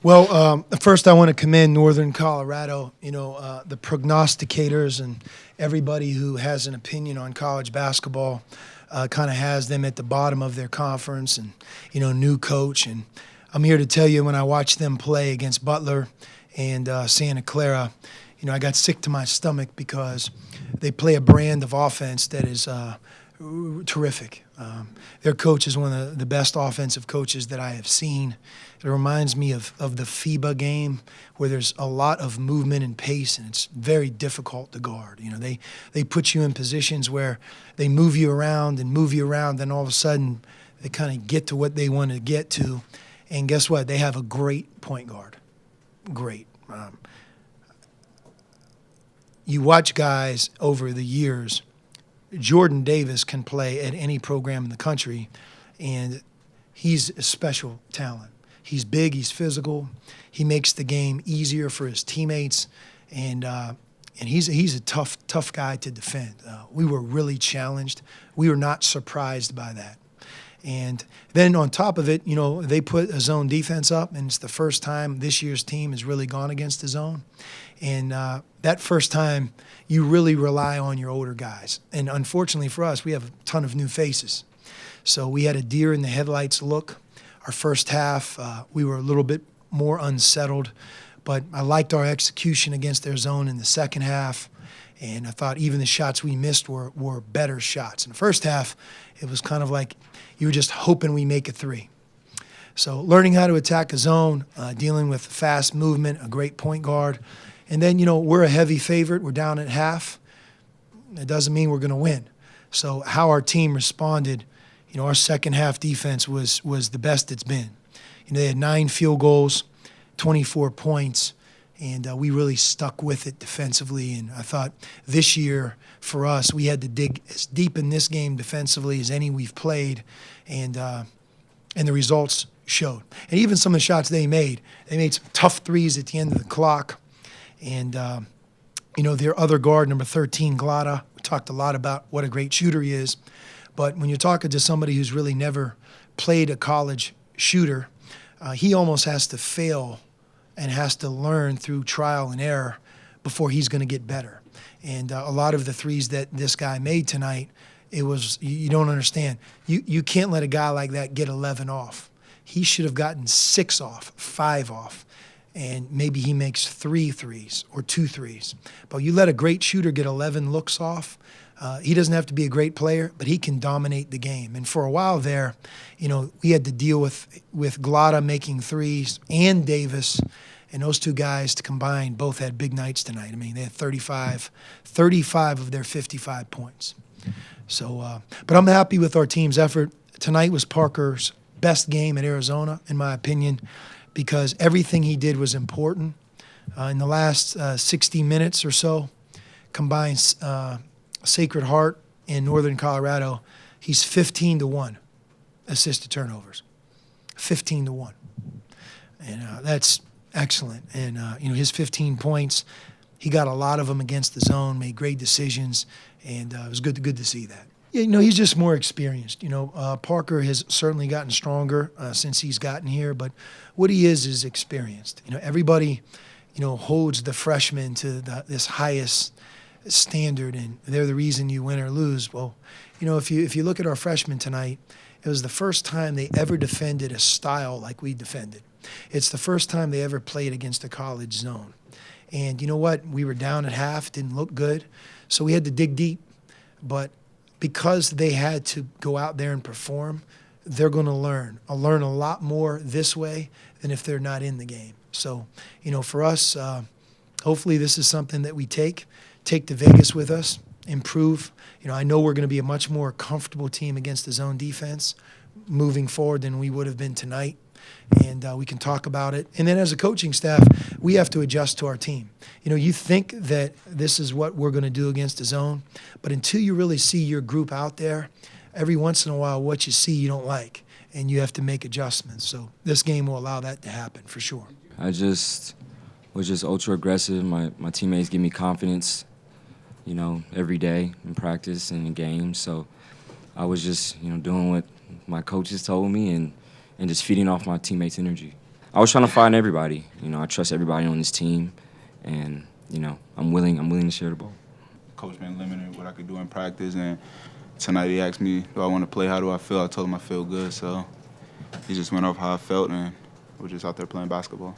Well, first I want to commend Northern Colorado, the prognosticators and everybody who has an opinion on college basketball kind of has them at the bottom of their conference and, new coach. And I'm here to tell you when I watched them play against Butler and Santa Clara, I got sick to my stomach because they play a brand of offense that is terrific. Their coach is one of the best offensive coaches that I have seen. It reminds me of the FIBA game where there's a lot of movement and pace, and it's very difficult to guard. They put you in positions where they move you around, then all of a sudden they kind of get to what they want to get to. And guess what? They have a great point guard. Great. You watch guys over the years. Jordan Davis can play at any program in the country, and he's a special talent. He's big, he's physical, he makes the game easier for his teammates, and he's a tough guy to defend. We were really challenged. We were not surprised by that. And then on top of it, they put a zone defense up, and it's the first time this year's team has really gone against the zone. And that first time, you really rely on your older guys. And unfortunately for us, we have a ton of new faces. So we had a deer in the headlights look. Our first half, we were a little bit more unsettled, but I liked our execution against their zone in the second half. And I thought even the shots we missed were better shots. In the first half, it was kind of like you were just hoping we make a three. So learning how to attack a zone, dealing with fast movement, a great point guard. And then, we're a heavy favorite. We're down at half. It doesn't mean we're going to win. So how our team responded, our second half defense was the best it's been. They had 9 field goals, 24 points, and we really stuck with it defensively. And I thought this year for us, we had to dig as deep in this game defensively as any we've played, and the results showed. And even some of the shots they made some tough threes at the end of the clock. And, their other guard, number 13, Glada, we talked a lot about what a great shooter he is. But when you're talking to somebody who's really never played a college shooter, he almost has to fail and has to learn through trial and error before he's going to get better. And a lot of the threes that this guy made tonight, it was, you don't understand. You can't let a guy like that get 11 off. He should have gotten 6 off, 5 off. And maybe he makes 3 threes or 2 threes. But you let a great shooter get 11 looks off, he doesn't have to be a great player, but he can dominate the game. And for a while there, we had to deal with Glada making threes and Davis, and those two guys combined both had big nights tonight. I mean, they had 35 of their 55 points. So, but I'm happy with our team's effort. Tonight was Parker's best game at Arizona, in my opinion, because everything he did was important. In the last 60 minutes or so, combined Sacred Heart in Northern Colorado, he's 15-1 assist to turnovers, 15-1, and that's excellent. And his 15 points, he got a lot of them against the zone, made great decisions, and it was good to see that. Yeah, he's just more experienced. Parker has certainly gotten stronger since he's gotten here, but what he is experienced. Everybody, holds the freshmen to this highest standard, and they're the reason you win or lose. Well, if you look at our freshmen tonight, it was the first time they ever defended a style like we defended. It's the first time they ever played against a college zone. And you know what? We were down at half, didn't look good, so we had to dig deep. But because they had to go out there and perform, they're going to learn. I'll learn a lot more this way than if they're not in the game. So, for us, hopefully this is something that we take to Vegas with us, improve. I know we're going to be a much more comfortable team against the zone defense moving forward than we would have been tonight. And we can talk about it. And then as a coaching staff, we have to adjust to our team. You think that this is what we're going to do against the zone, but until you really see your group out there, every once in a while what you see you don't like, and you have to make adjustments. So this game will allow that to happen for sure. I was just ultra aggressive. My teammates give me confidence, every day in practice and in games. So I was just, doing what my coaches told me and just feeding off my teammates' energy. I was trying to find everybody. I trust everybody on this team, and I'm willing to share the ball. Coach been limited what I could do in practice, and tonight he asked me, do I want to play? How do I feel? I told him I feel good, so he just went off how I felt, and we're just out there playing basketball.